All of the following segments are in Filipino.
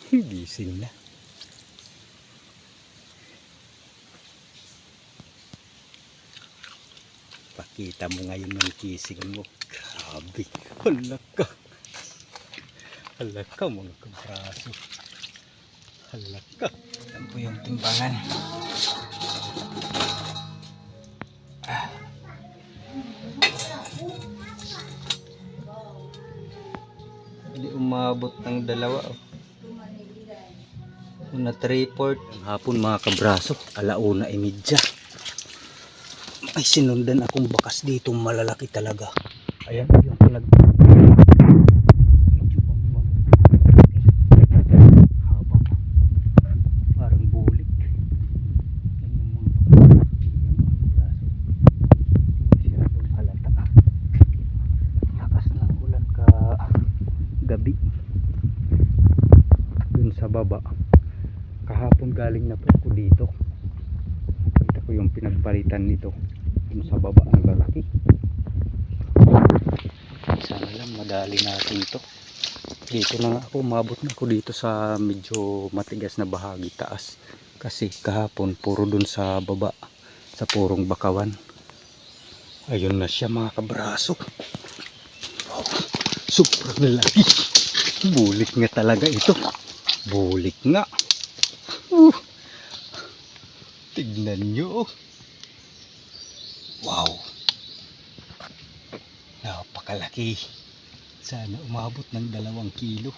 Gising na. Pakita mo ngayon ng gising mo. Grabe. Hala ka. Hala ka mga kabraso. Hala ka. Yan po yung timbangan. Hindi umabot ng dalawa. Una 3/4 hapon mga kabraso, 1:30. May sinundan akong bakas dito malalaki talaga. Ayan yung medyo bangwang. Haba. Parang bulik. Yan yung mga bakas. Yan mga kabraso. Masyadong halata. Lakas ng ulan ka gabi. Dun sa baba. Kahapon galing na po ako dito. Kita ko yung pinagpalitan nito. Dun sa baba ang lalaki. Sana lang madali natin to. Dito na ako, mabot na ako dito sa medyo matigas na bahagi taas. Kasi kahapon puro dun sa baba. Sa purong bakawan. Ayun na siya mga kabraso. Oh, sobrang laki. Bulik nga talaga ito. Bulik nga. Tignan nyo. Wow. Napakalaki. Sana umabot ng 2 kilo.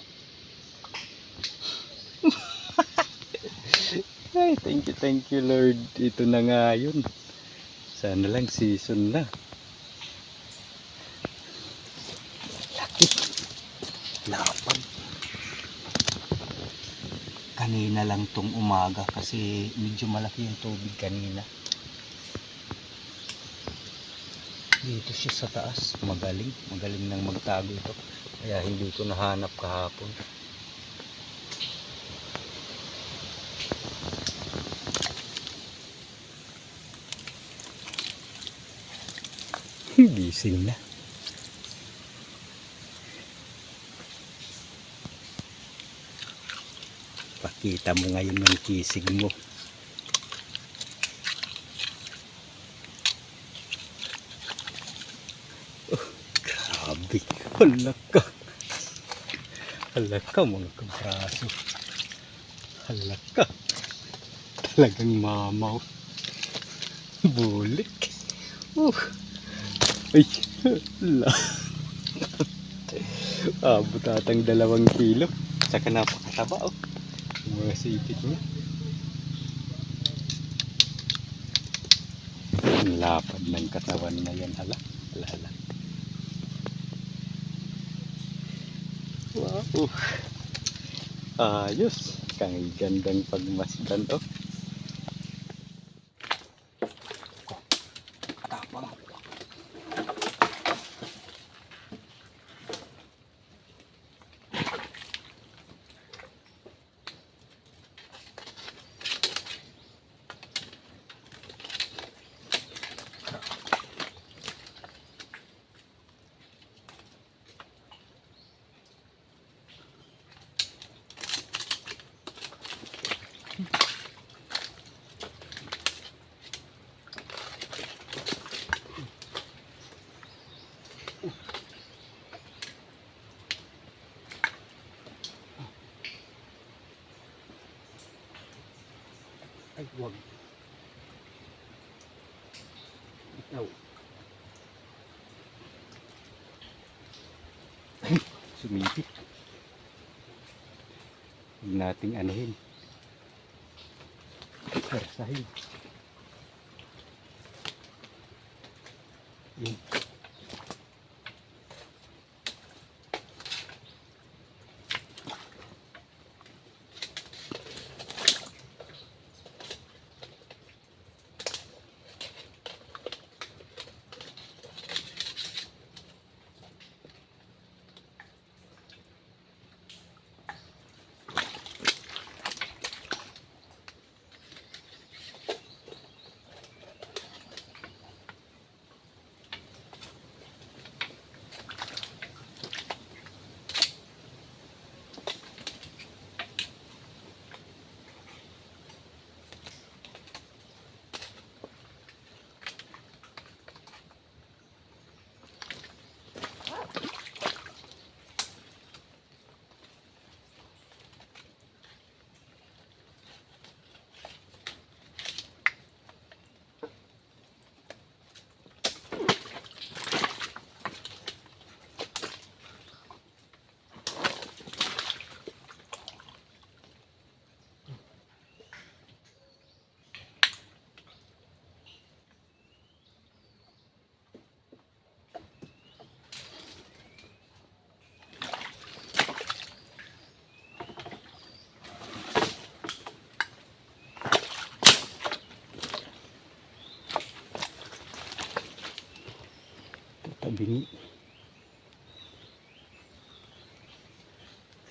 Ay, thank you Lord. Ito na nga yun. Sana lang season na. Laki. Lapad. Kanina lang tong umaga kasi medyo malaki yung tubig kanina. Dito siya sa taas, magaling nang magtago ito. Kaya hindi ko nahanap kahapon. Gising na. Pakita mo ngayon ng kisig mo. Oh, grabe. Hala ka. Hala ka mga kabraso. Hala ka. Talagang mamaw. Bulik. Ay, hala. Abot atang 2 kilo. Saka napakataba oh. Mga sipit niya. Ang lapad ng katawan na yan. Hala. Wow. Ayos. Kang gandang pagmasdan oh. Katapang. Ay, wag. Ikaw. Sumipit. Huwag nating anuhin. Persahin. Yun.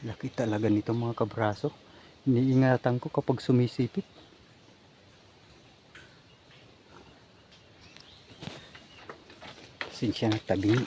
Laki talaga nito mga kabraso. Iniingatan ko kapag sumisipit. Sinsya na tabing.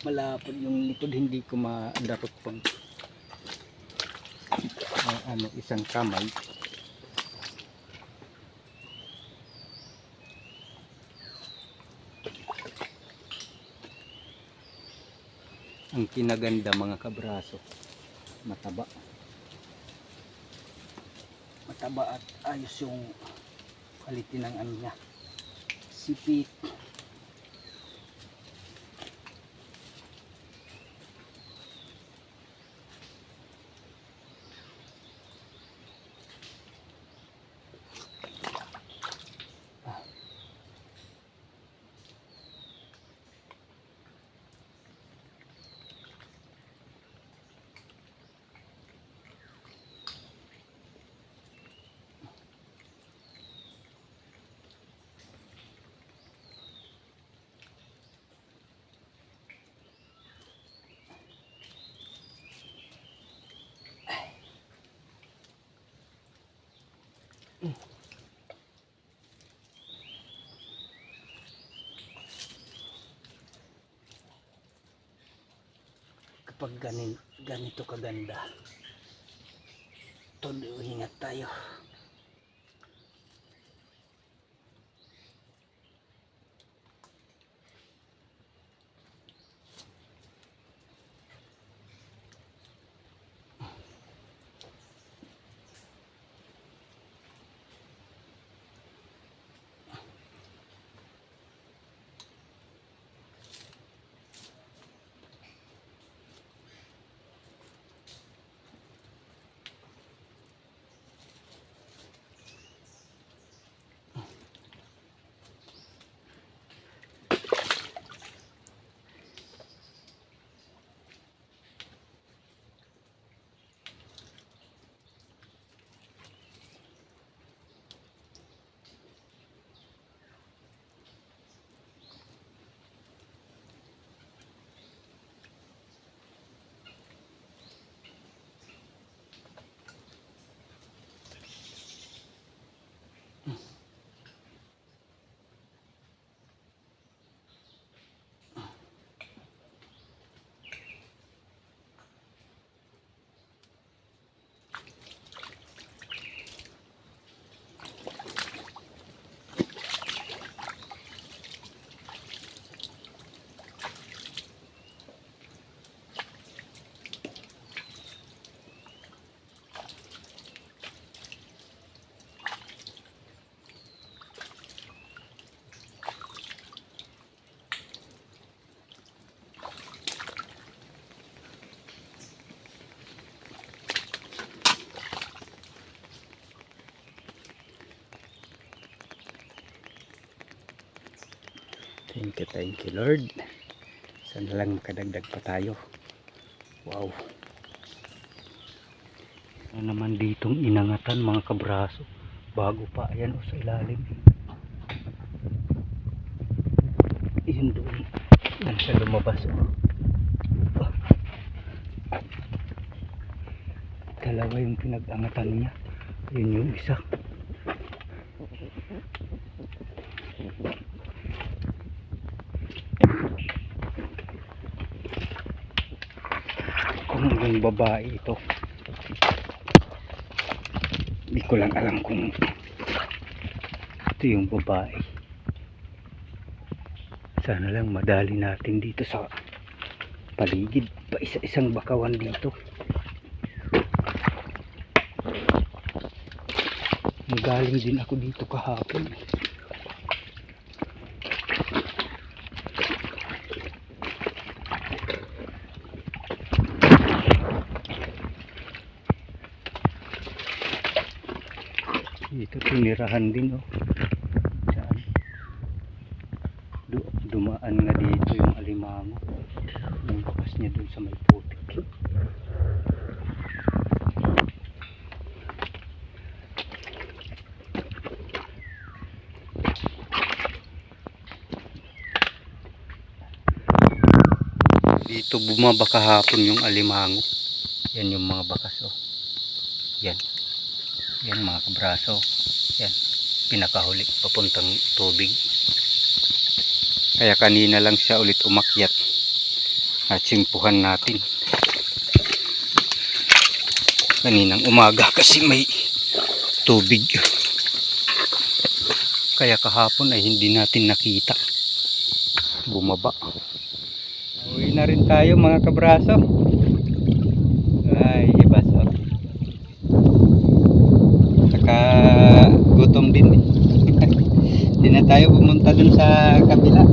Malapad yung likod, hindi ko madarot pang isang kamay. Ang kinaganda mga kabraso, mataba at ayos yung quality ng ano niya, sipit. Kapag ganito kaganda, todo ingat tayo. Thank you Lord. Sana lang makadagdag pa tayo. Wow. Ano naman ditong inangatan mga kabraso. Bago pa, ayan o sa ilalim. Yun doon. Yan siya lumabas o. Dalawa yung pinag-angatan niya. Yun yung isa. Kung yung babae ito, hindi ko lang alam kung Ito yung babae. Sana lang madali natin dito sa paligid. Pa isa-isang bakawan dito. Galing din ako dito kahapon. Dito tinirahan din, oh. Diyan. Dumaan nga dito yung alimango. Yung bakas niya dun sa may putik. Dito bumaba kahapon yung alimango. Yan yung mga bakas, oh. Yan. Yan mga kabraso. Yan. Pinakahuli papuntang tubig. Kaya kanina lang siya ulit umakyat. At simpuhan natin. Kaninang umaga kasi may tubig. Kaya kahapon ay hindi natin nakita. Bumaba. Uwi na rin tayo mga kabraso. Ay, ibaso. Saka gutom din eh. Hindi na tayo pumunta dun sa kabila.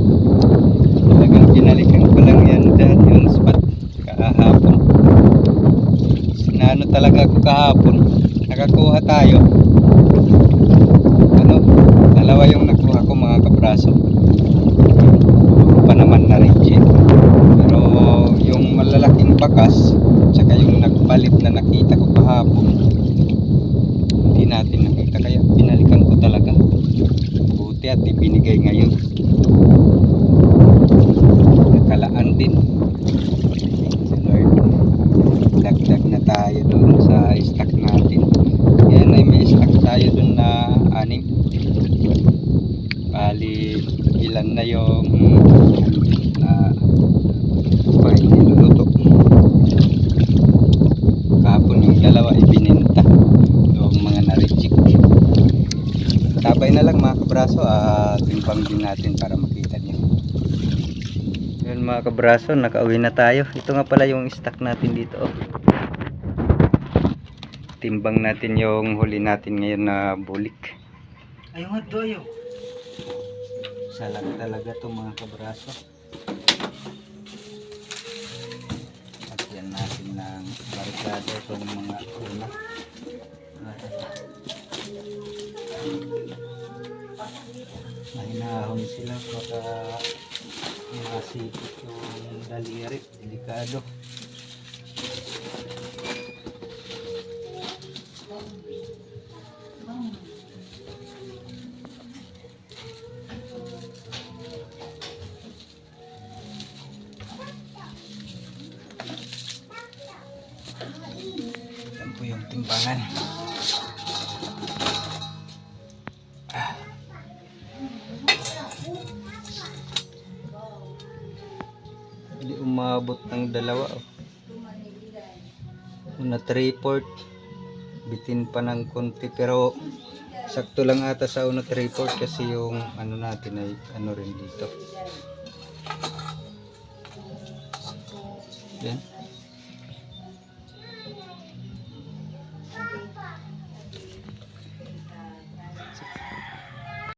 Talagang pinalikan ko lang yan dyan yung spot kahapon. Sinano talaga ako kahapon. Nakakuha tayo. Ano? Dalawa yung nakuha ko mga kabraso. Pa naman na rin siya. Pero yung malalaking bakas tsaka yung nagpalit na nakita ko kahapon, hindi natin nakita, kaya pinalikan ko talaga. Buti at ibinigay ngayon. Nakalaan din. Sa Lord, dagdag na tayo dun sa stock natin. Yan ay may stock tayo dun na 6. Bali ilan na yung na niluluto. Kahapon yung dalawa ibininta yung mga na-reject. Tabay na lang mga kabraso, timbang din natin para makita niyo. Yun mga kabraso, nakauwi na tayo. Ito nga pala yung stock natin dito, oh. Timbang natin yung huli natin ngayon na bulik. Ayun nga doyo. Salang talaga to mga kabraso. Lagyan natin ng barikado itong mga una. Mahinahon sila baka masipit yung daliri. Delikado. Yan po yung timbangan. Hindi umabot ng dalawa, oh. Una 3/4, bitin pa ng konti, pero sakto lang ata sa una 3/4 kasi yung ano natin ay ano rin dito. Yan.